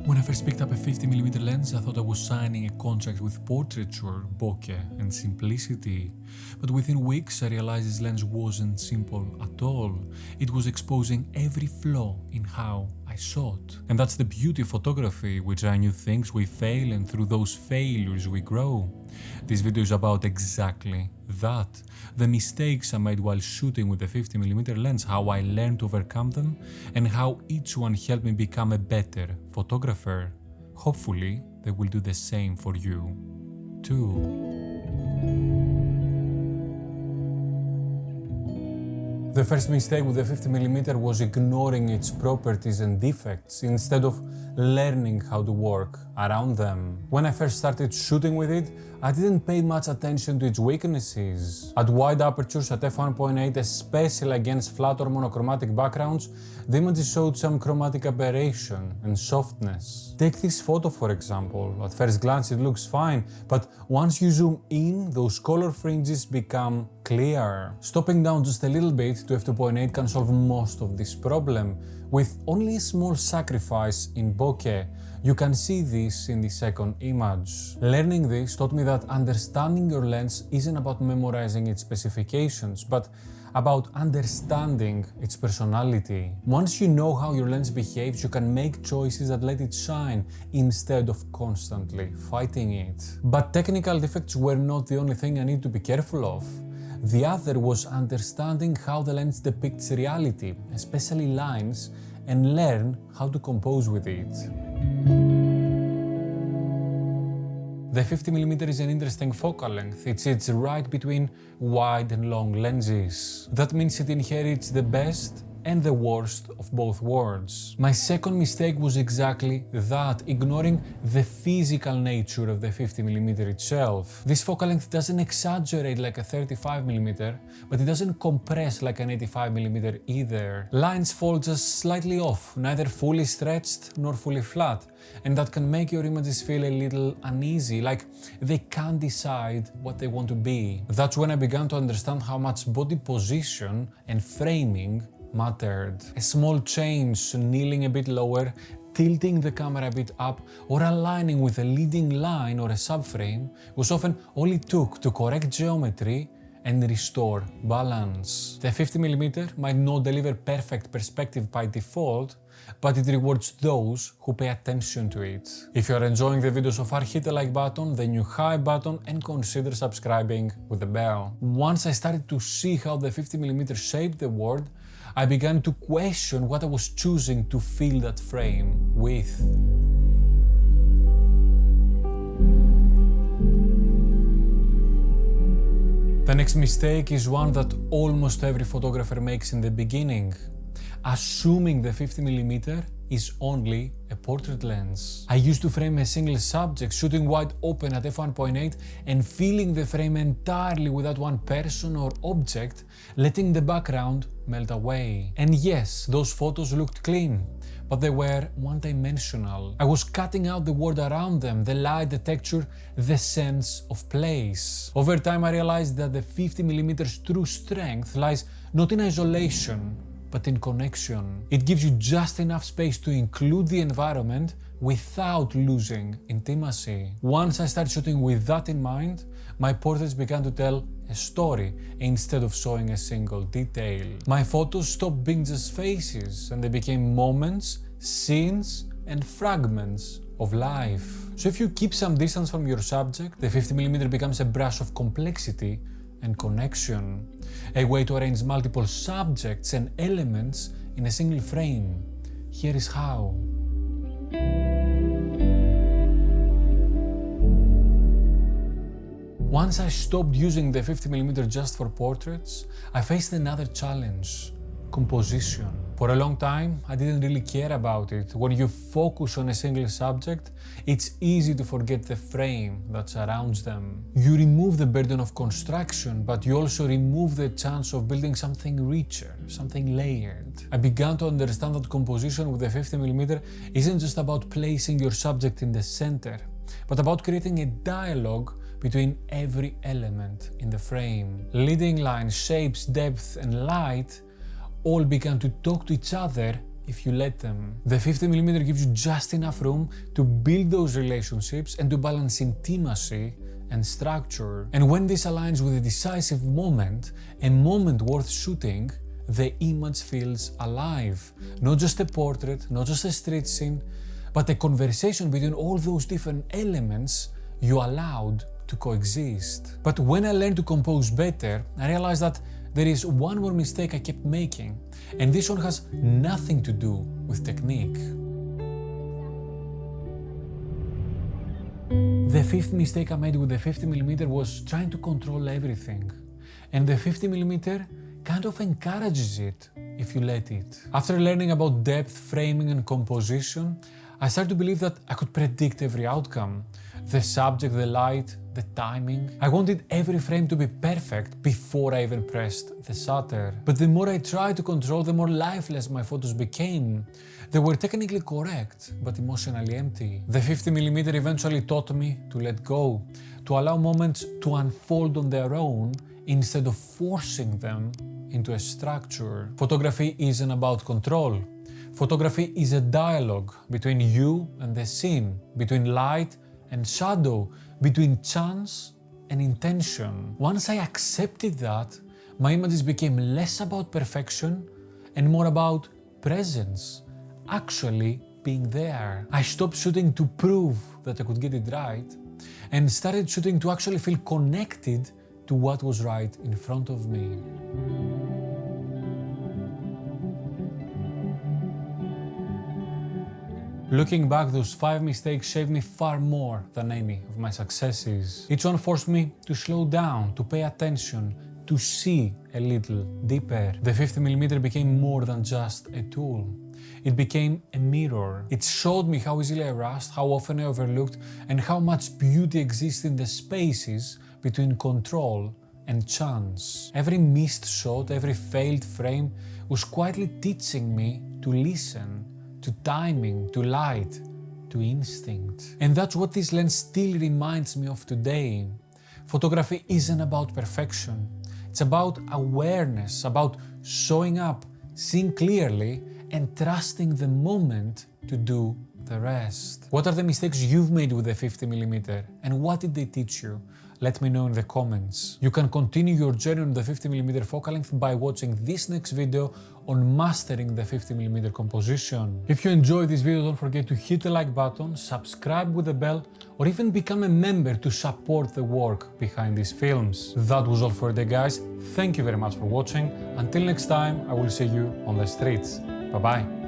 When I first picked up a 50mm lens, I thought I was signing a contract with portraiture, bokeh, and simplicity. But within weeks, I realized this lens wasn't simple at all. It was exposing every flaw in how I shot. And that's the beauty of photography. We try new things, we fail, and through those failures we grow. This video is about exactly that. The mistakes I made while shooting with a 50mm lens, how I learned to overcome them, and how each one helped me become a better photographer. Hopefully, they will do the same for you, too. The first mistake with the 50mm was ignoring its properties and defects instead of learning how to work around them. When I first started shooting with it, I didn't pay much attention to its weaknesses. At wide apertures at f1.8, especially against flat or monochromatic backgrounds, the images showed some chromatic aberration and softness. Take this photo for example. At first glance it looks fine, but once you zoom in, those color fringes become clear. Stopping down just a little bit to f2.8 can solve most of this problem. With only a small sacrifice in bokeh, you can see this in the second image. Learning this taught me that understanding your lens isn't about memorizing its specifications, but about understanding its personality. Once you know how your lens behaves, you can make choices that let it shine instead of constantly fighting it. But technical defects were not the only thing I need to be careful of. The other was understanding how the lens depicts reality, especially lines, and learn how to compose with it. The 50mm is an interesting focal length. It sits right between wide and long lenses. That means it inherits the best and the worst of both worlds. My second mistake was exactly that, ignoring the physical nature of the 50mm itself. This focal length doesn't exaggerate like a 35mm, but it doesn't compress like an 85mm either. Lines fall just slightly off, neither fully stretched nor fully flat, and that can make your images feel a little uneasy, like they can't decide what they want to be. That's when I began to understand how much body position and framing mattered. A small change, kneeling a bit lower, tilting the camera a bit up, or aligning with a leading line or a subframe was often all it took to correct geometry and restore balance. The 50mm might not deliver perfect perspective by default, but it rewards those who pay attention to it. If you are enjoying the video so far, hit the like button, the new hi button, and consider subscribing with the bell. Once I started to see how the 50mm shaped the world, I began to question what I was choosing to fill that frame with. The next mistake is one that almost every photographer makes in the beginning: assuming the 50mm is only a portrait lens. I used to frame a single subject, shooting wide open at f1.8 and filling the frame entirely with that one person or object, letting the background melt away. And yes, those photos looked clean, but they were one-dimensional. I was cutting out the world around them, the light, the texture, the sense of place. Over time I realized that the 50mm's true strength lies not in isolation, but in connection. It gives you just enough space to include the environment without losing intimacy. Once I started shooting with that in mind, my portraits began to tell a story instead of showing a single detail. My photos stopped being just faces and they became moments, scenes, and fragments of life. So if you keep some distance from your subject, the 50mm becomes a brush of complexity and connection, a way to arrange multiple subjects and elements in a single frame. Here is how. Once I stopped using the 50mm just for portraits, I faced another challenge: composition. For a long time, I didn't really care about it. When you focus on a single subject, it's easy to forget the frame that surrounds them. You remove the burden of construction, but you also remove the chance of building something richer, something layered. I began to understand that composition with the 50mm isn't just about placing your subject in the center, but about creating a dialogue between every element in the frame. Leading lines, shapes, depth, and light all began to talk to each other if you let them. The 50mm gives you just enough room to build those relationships and to balance intimacy and structure. And when this aligns with a decisive moment, a moment worth shooting, the image feels alive. Not just a portrait, not just a street scene, but a conversation between all those different elements you allowed to coexist. But when I learned to compose better, I realized that there is one more mistake I kept making, and this one has nothing to do with technique. The fifth mistake I made with the 50mm was trying to control everything. And the 50mm kind of encourages it if you let it. After learning about depth, framing and composition, I started to believe that I could predict every outcome. The subject, the light, the timing. I wanted every frame to be perfect before I even pressed the shutter. But the more I tried to control, the more lifeless my photos became. They were technically correct, but emotionally empty. The 50mm eventually taught me to let go, to allow moments to unfold on their own instead of forcing them into a structure. Photography isn't about control. Photography is a dialogue between you and the scene, between light and shadow, between chance and intention. Once I accepted that, my images became less about perfection and more about presence, actually being there. I stopped shooting to prove that I could get it right and started shooting to actually feel connected to what was right in front of me. Looking back, those 5 mistakes shaped me far more than any of my successes. Each one forced me to slow down, to pay attention, to see a little deeper. The 50mm became more than just a tool. It became a mirror. It showed me how easily I rushed, how often I overlooked, and how much beauty exists in the spaces between control and chance. Every missed shot, every failed frame was quietly teaching me to listen, to timing, to light, to instinct. And that's what this lens still reminds me of today. Photography isn't about perfection. It's about awareness, about showing up, seeing clearly, and trusting the moment to do the rest. What are the mistakes you've made with the 50mm, and what did they teach you? Let me know in the comments. You can continue your journey on the 50mm focal length by watching this next video on mastering the 50mm composition. If you enjoyed this video, don't forget to hit the like button, subscribe with the bell, or even become a member to support the work behind these films. That was all for today, guys. Thank you very much for watching. Until next time, I will see you on the streets. Bye bye.